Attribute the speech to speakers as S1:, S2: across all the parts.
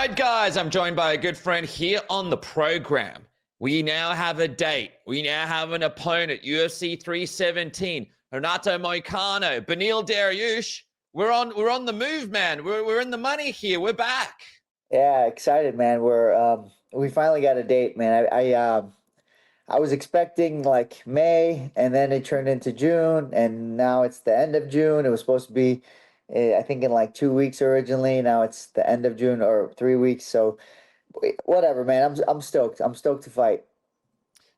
S1: right, guys, I'm joined by a good friend here on the program. We now have a date. We now have an opponent, UFC 317, Renato Moicano, Beneil Dariush. We're on the move, man. We're in the money here. We're back.
S2: Yeah, excited, man. We finally got a date, man. I was expecting like May, and then it turned into June, and now it's the end of June. It was supposed to be, I think, in like 2 weeks originally. Now it's the end of June or 3 weeks. So whatever, man. I'm stoked. I'm stoked to fight.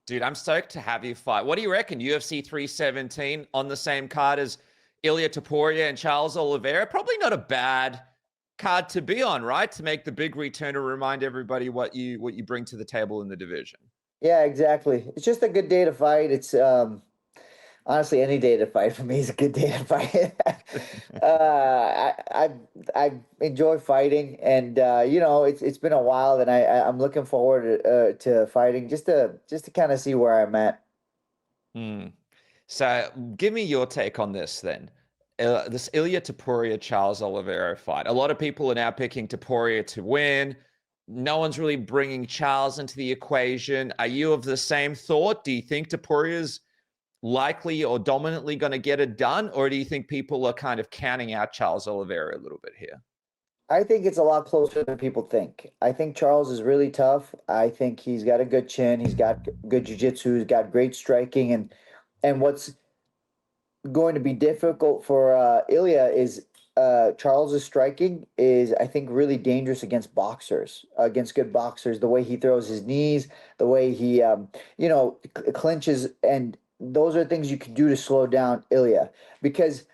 S1: Dude, I'm stoked to have you fight. What do you reckon? UFC 317 on the same card as Ilia Topuria and Charles Oliveira? Probably not a bad card to be on, right? To make the big return, to remind everybody what you bring to the table in the division.
S2: Yeah, exactly. It's just a good day to fight. It's honestly, any day to fight for me is a good day to fight. I enjoy fighting, and it's been a while, and I'm looking forward to fighting just to kind of see where I'm at.
S1: So, give me your take on this then. This Ilia Topuria Charles Oliveira fight. A lot of people are now picking Topuria to win. No one's really bringing Charles into the equation. Are you of the same thought? Do you think Topuria's likely or dominantly going to get it done? Or do you think people are kind of counting out Charles Oliveira a little bit here?
S2: I think it's a lot closer than people think. I think Charles is really tough. I think he's got a good chin. He's got good jiu-jitsu. He's got great striking. And what's going to be difficult for Ilia is Charles's striking is, I think, really dangerous against boxers, against good boxers. The way he throws his knees, the way he, clinches, and those are things you can do to slow down Ilia. Because,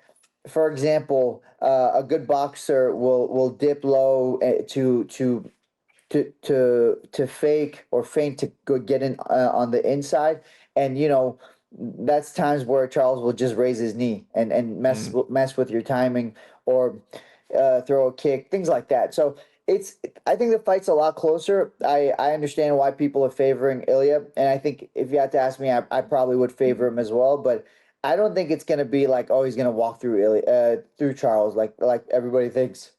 S2: for example, a good boxer will dip low to fake or feint to go get in on the inside, and that's times where Charles will just raise his knee and mess with your timing, or throw a kick, things like that. So I think the fight's a lot closer. I understand why people are favoring Ilia, and I think if you had to ask me, I probably would favor him as well. But I don't think it's gonna be like, oh, he's gonna walk through through Charles like everybody thinks.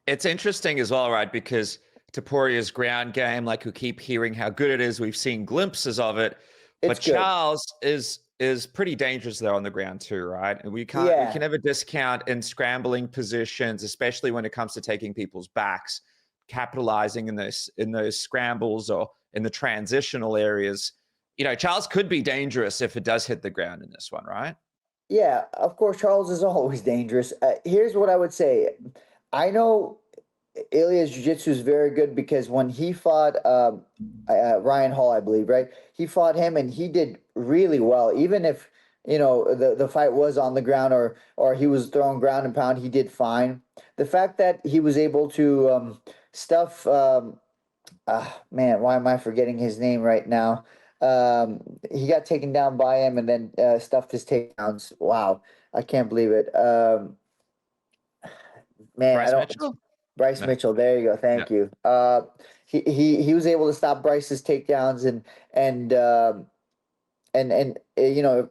S1: It's interesting as well, right? Because Topuria's ground game, like we keep hearing how good it is. We've seen glimpses of it. But
S2: It's good.
S1: Charles is pretty dangerous there on the ground too, right? And we can never discount in scrambling positions, especially when it comes to taking people's backs, capitalizing in those scrambles or in the transitional areas. Charles could be dangerous if it does hit the ground in this one, right?
S2: Yeah, of course, Charles is always dangerous. Here's what I would say. I know Ilia's jiu-jitsu is very good because when he fought Ryan Hall, I believe, right? He fought him and he did really well. Even if, the fight was on the ground or he was throwing ground and pound, he did fine. The fact that he was able to stuff, man, why am I forgetting his name right now? He got taken down by him and then stuffed his takedowns. Wow, I can't believe it. Man,
S1: Bryce Mitchell?
S2: Bryce Mitchell, there you go. Thank you. He was able to stop Bryce's takedowns and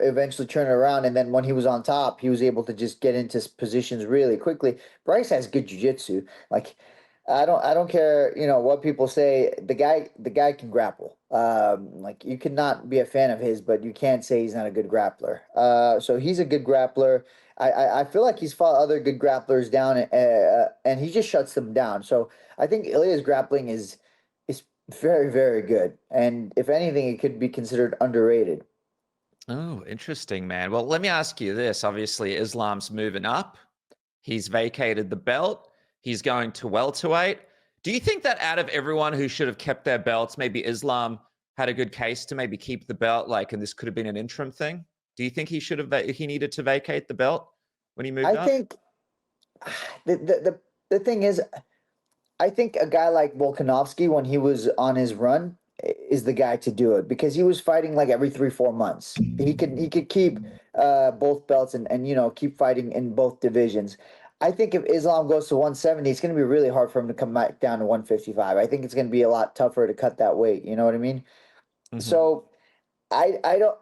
S2: eventually turn it around. And then when he was on top, he was able to just get into positions really quickly. Bryce has good jiu-jitsu. Like, I don't care, what people say. The guy can grapple. Like, you cannot be a fan of his, but you can't say he's not a good grappler. So he's a good grappler. I feel like he's fought other good grapplers down, and he just shuts them down. So I think Ilia's grappling is very, very good. And if anything, it could be considered underrated.
S1: Oh, interesting, man. Well, let me ask you this. Obviously, Islam's moving up. He's vacated the belt. He's going to welterweight. Do you think that out of everyone who should have kept their belts, maybe Islam had a good case to maybe keep the belt, and this could have been an interim thing? Do you think he needed to vacate the belt when he moved up?
S2: I think the thing is, I think a guy like Volkanovski, when he was on his run, is the guy to do it because he was fighting like every 3-4 months. He could keep both belts and keep fighting in both divisions. I think if Islam goes to 170, it's going to be really hard for him to come back down to 155. I think it's going to be a lot tougher to cut that weight. You know what I mean? Mm-hmm. So I don't.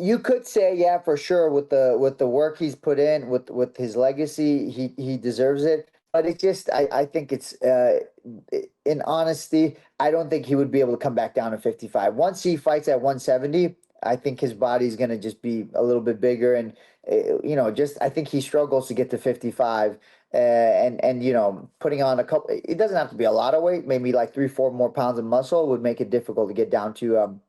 S2: You could say, yeah, for sure, with the work he's put in, with his legacy, he deserves it. But it just, I think it's, in honesty, I don't think he would be able to come back down to 55. Once he fights at 170, I think his body's going to just be a little bit bigger. And, just, I think he struggles to get to 55. And putting on a couple, it doesn't have to be a lot of weight, maybe like 3, 4 more pounds of muscle would make it difficult to get down to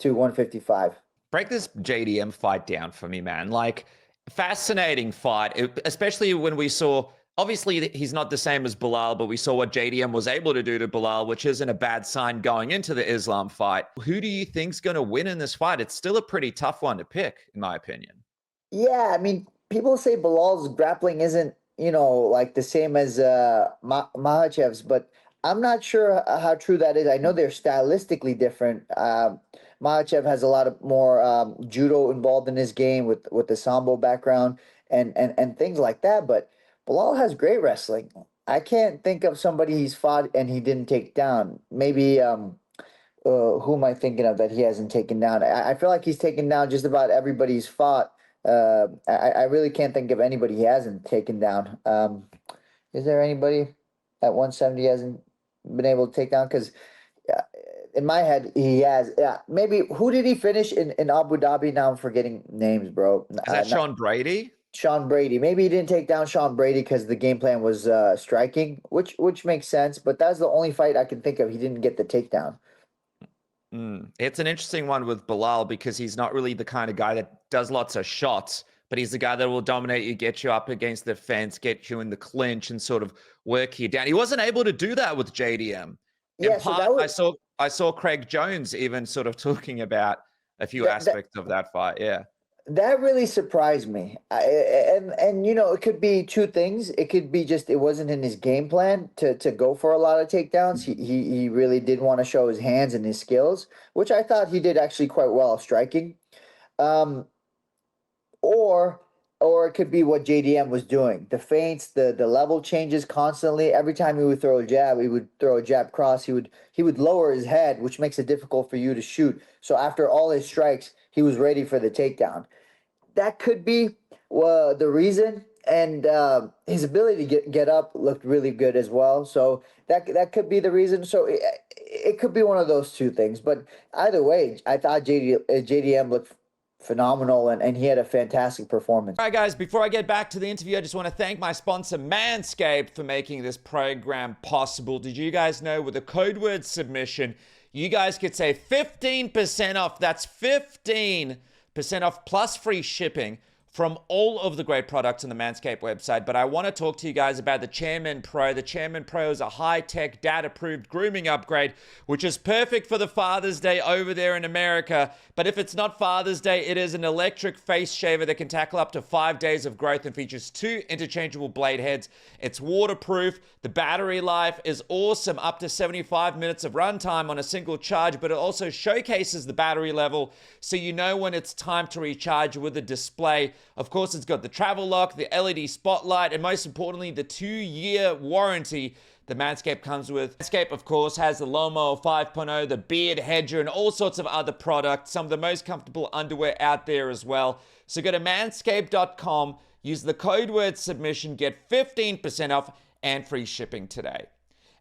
S2: 155.
S1: Break this JDM fight down for me, man. Like, fascinating fight, especially when we saw, obviously he's not the same as Beneil, but we saw what JDM was able to do to Beneil, which isn't a bad sign going into the Islam fight. Who do you think's going to win in this fight? It's still a pretty tough one to pick, in my opinion.
S2: Yeah, I mean, people say Bilal's grappling isn't, like the same as Makhachev's, but I'm not sure how true that is. I know they're stylistically different. Makhachev has a lot of more judo involved in his game with the sambo background and things like that. But Beneil has great wrestling. I can't think of somebody he's fought and he didn't take down. Maybe who am I thinking of that he hasn't taken down? I feel like he's taken down just about everybody he's fought. I really can't think of anybody he hasn't taken down. Is there anybody at 170 he hasn't been able to take down? Because in my head, he has. Yeah, maybe. Who did he finish in Abu Dhabi? Now I'm forgetting names, bro.
S1: Is that Sean Brady?
S2: Sean Brady. Maybe he didn't take down Sean Brady because the game plan was striking, which makes sense. But that's the only fight I can think of he didn't get the takedown.
S1: It's an interesting one with Beneil because he's not really the kind of guy that does lots of shots, but he's the guy that will dominate you, get you up against the fence, get you in the clinch, and sort of work you down. He wasn't able to do that with JDM.
S2: Yeah,
S1: in part, I saw Craig Jones even sort of talking about a few aspects of that fight. Yeah.
S2: That really surprised me. And it could be two things. It could be just it wasn't in his game plan to go for a lot of takedowns. He really did want to show his hands and his skills, which I thought he did actually quite well striking. Or it could be what JDM was doing. The feints, the level changes constantly. Every time he would throw a jab, he would throw a jab cross. He would lower his head, which makes it difficult for you to shoot. So after all his strikes, he was ready for the takedown. That could be the reason, and his ability to get up looked really good as well. So that could be the reason. So it could be one of those two things. But either way, I thought JDM looked phenomenal, and he had a fantastic performance.
S1: All right, guys, before I get back to the interview, I just want to thank my sponsor, MANSCAPED, for making this program possible. Did you guys know with the code word submission, you guys could save 15% off? That's 15% off plus free shipping from all of the great products on the Manscaped website. But I want to talk to you guys about the Chairman Pro. The Chairman Pro is a high-tech, data-approved grooming upgrade, which is perfect for the Father's Day over there in America. But if it's not Father's Day, it is an electric face shaver that can tackle up to 5 days of growth and features 2 interchangeable blade heads. It's waterproof. The battery life is awesome, up to 75 minutes of runtime on a single charge, but it also showcases the battery level so you know when it's time to recharge with a display. Of course, it's got the travel lock, the LED spotlight, and most importantly, the 2-year warranty the Manscaped comes with. Manscaped, of course, has the Lawnmower 5.0, the Beard Hedger, and all sorts of other products, some of the most comfortable underwear out there as well. So go to manscaped.com, use the code word submission, get 15% off and free shipping today.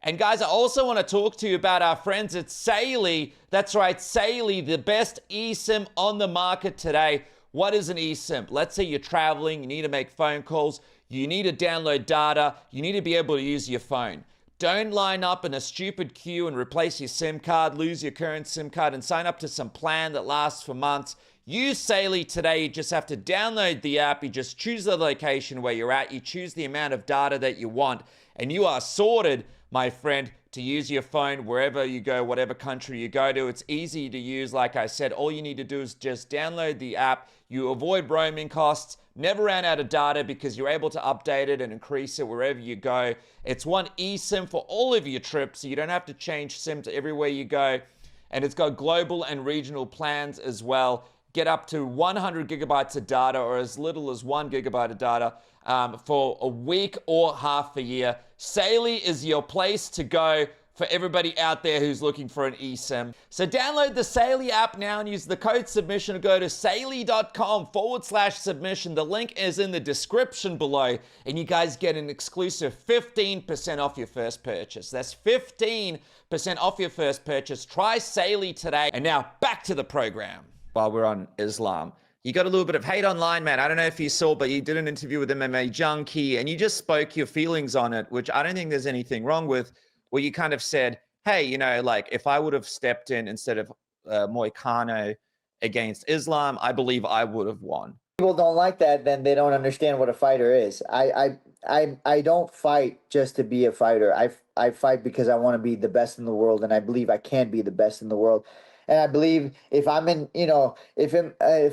S1: And guys, I also want to talk to you about our friends at SAILY. That's right, SAILY, the best eSIM on the market today. What is an eSIM? Let's say you're traveling, you need to make phone calls, you need to download data, you need to be able to use your phone. Don't line up in a stupid queue and replace your SIM card, lose your current SIM card, and sign up to some plan that lasts for months. Use SAILY today. You just have to download the app. You just choose the location where you're at. You choose the amount of data that you want, and you are sorted, my friend, to use your phone wherever you go, whatever country you go to. It's easy to use. Like I said, all you need to do is just download the app. You avoid roaming costs, never ran out of data because you're able to update it and increase it wherever you go. It's one eSIM for all of your trips, so you don't have to change SIM to everywhere you go. And it's got global and regional plans as well. Get up to 100 gigabytes of data or as little as 1 gigabyte of data for a week or half a year. SAILY is your place to go for everybody out there who's looking for an eSIM. So download the SAILY app now and use the code submission or go to saily.com/submission. The link is in the description below and you guys get an exclusive 15% off your first purchase. That's 15% off your first purchase. Try SAILY today. And now back to the program. While we're on Islam, you got a little bit of hate online, man. I don't know if you saw, but you did an interview with MMA Junkie and you just spoke your feelings on it, which I don't think there's anything wrong with. Where you kind of said, hey, you know, like if I would have stepped in instead of Moicano against Islam, I believe I would have won.
S2: People don't like that, then they don't understand what a fighter is. I don't fight just to be a fighter. I fight because I want to be the best in the world, and I believe I can be the best in the world. And I believe if I'm in, you know, if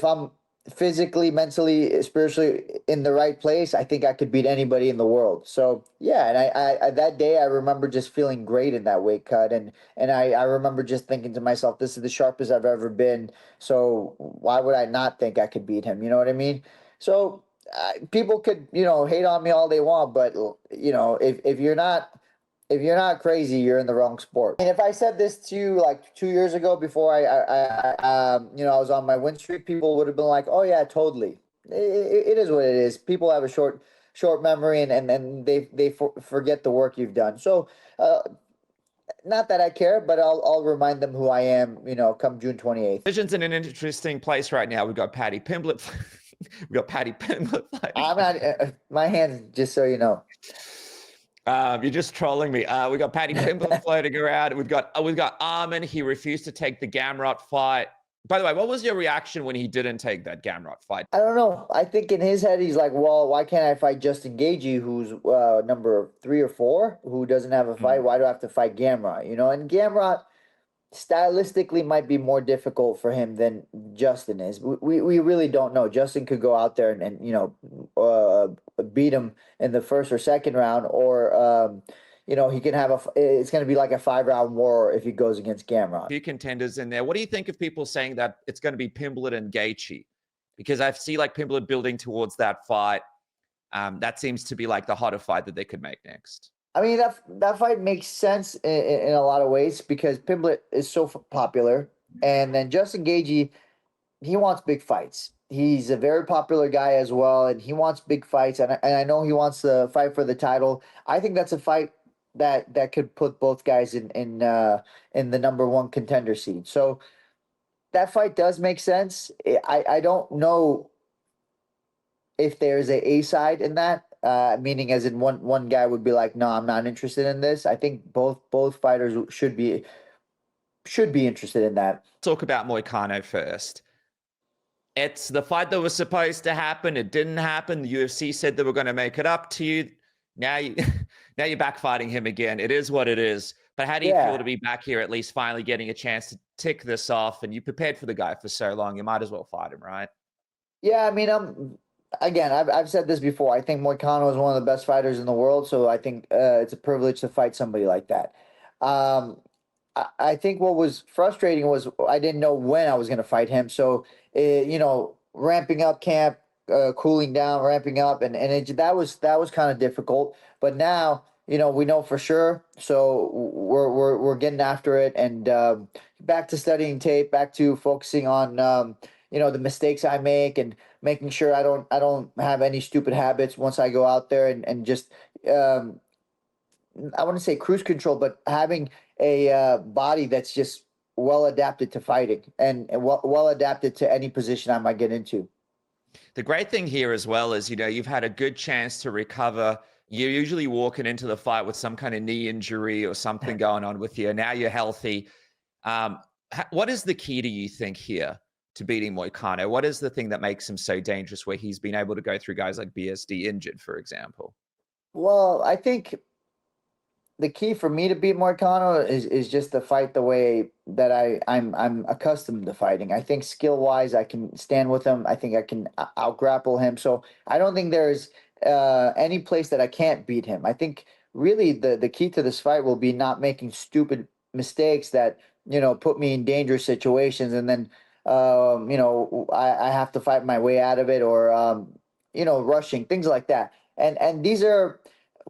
S2: I'm physically, mentally, spiritually in the right place, I think I could beat anybody in the world. So yeah, and I that day I remember just feeling great in that weight cut, and I remember just thinking to myself, this is the sharpest I've ever been. So why would I not think I could beat him? You know what I mean? So people could, you know, hate on me all they want, but you know, if you're not crazy, you're in the wrong sport. And if I said this to you like 2 years ago before I was on my win streak, people would have been like, oh yeah, totally. It is what it is. People have a short memory and they forget the work you've done. So, not that I care, but I'll remind them who I am, you know, come June 28th.
S1: Division's in an interesting place right now. We've got Paddy Pimblett. We've got Paddy Pimblett fighting.
S2: I'm not, my hands, just so you know.
S1: You're just trolling me. We got Paddy Pimblett floating around. We've got Arman. He refused to take the Gamrot fight. By the way, what was your reaction when he didn't take that Gamrot fight?
S2: I don't know. I think in his head he's like, well, why can't I fight Justin Gaethje, who's number 3 or 4, who doesn't have a fight? Why do I have to fight Gamrot? You know, and Gamrot stylistically might be more difficult for him than Justin is. We really don't know. Justin could go out there and you know, beat him in the first or second round, or you know, he can have it's going to be like a 5-round war if he goes against Gamrot.
S1: A few contenders in there. What do you think of people saying that it's going to be Pimblett and Gaethje? Because I see like Pimblett building towards that fight. That seems to be like the hotter fight that they could make next.
S2: I mean, that fight makes sense in a lot of ways because Pimblett is so popular. And then Justin Gaethje, he wants big fights. He's a very popular guy as well, and he wants big fights. And I know he wants to fight for the title. I think that's a fight that could put both guys in the number 1 contender seed. So that fight does make sense. I don't know if there's a side in that. Meaning as in one guy would be like, no, I'm not interested in this. I think both fighters should be interested in that.
S1: Talk about Moicano first. It's the fight that was supposed to happen. It didn't happen. The UFC said they were going to make it up to you. Now you're back fighting him again. It is what it is. But how do you feel to be back here, at least finally getting a chance to tick this off? And you prepared for the guy for so long, you might as well fight him, right?
S2: Yeah, I mean, again, I've said this before. I think Moicano is one of the best fighters in the world, so I think it's a privilege to fight somebody like that. I think what was frustrating was I didn't know when I was going to fight him. So, you know, ramping up camp, cooling down, ramping up, and that was kind of difficult. But now, you know, we know for sure, so we're getting after it, and back to studying tape, back to focusing on you know, the mistakes I make and making sure I don't have any stupid habits once I go out there and just I want to say cruise control, but having a body that's just well adapted to fighting and well adapted to any position I might get into.
S1: The great thing here as well is, you know, you've had a good chance to recover. You're usually walking into the fight with some kind of knee injury or something going on with you. Now you're healthy. What is the key do you think here to beating Moicano? What is the thing that makes him so dangerous where he's been able to go through guys like BSD injured, for example?
S2: Well, I think the key for me to beat Moicano is just to fight the way that I'm accustomed to fighting. I think skill-wise, I can stand with him. I think I can out-grapple him. So I don't think there's any place that I can't beat him. I think really the key to this fight will be not making stupid mistakes that, you know, put me in dangerous situations and then, you know, I have to fight my way out of it, or, you know, rushing, things like that. And these are,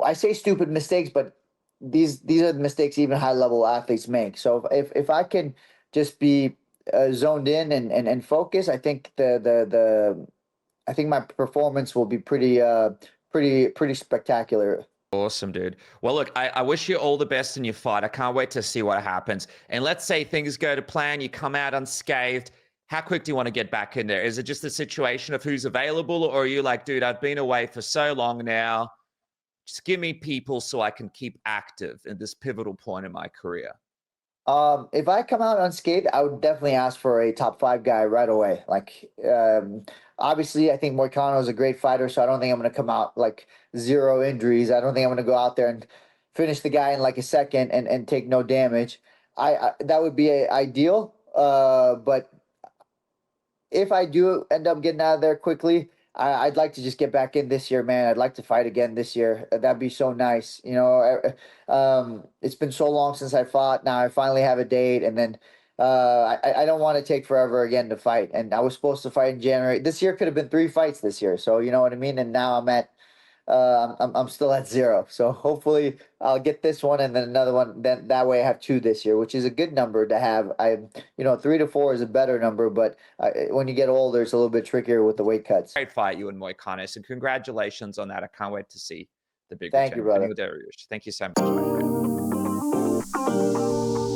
S2: I say stupid mistakes, but these are the mistakes even high level athletes make. So if I can just be zoned in and focus, I think I think my performance will be pretty spectacular.
S1: Awesome, dude. Well, look, I wish you all the best in your fight. I can't wait to see what happens. And let's say things go to plan, you come out unscathed. How quick do you want to get back in there? Is it just a situation of who's available, or are you like, dude, I've been away for so long now. Just give me people so I can keep active in this pivotal point in my career.
S2: If I come out unscathed, I would definitely ask for a top 5 guy right away. Like, obviously, I think Moicano is a great fighter, so I don't think I'm going to come out like 0 injuries. I don't think I'm going to go out there and finish the guy in like a second and take no damage. That would be ideal. But if I do end up getting out of there quickly, I'd like to just get back in this year, man. I'd like to fight again this year. That'd be so nice. You know, it's been so long since I fought. Now I finally have a date, and then I don't want to take forever again to fight. And I was supposed to fight in January. This year could have been 3 fights this year. So you know what I mean. And now I'm still at 0. So hopefully I'll get this one and then another one. Then that way I have 2 this year, which is a good number to have. 3 to 4 is a better number, but when you get older, it's a little bit trickier with the weight cuts.
S1: Great fight, you and Moicano. So congratulations on that. I can't wait to see the big
S2: Thank you,
S1: return.
S2: brother.
S1: Beneil Dariush. Thank you so much, my friend.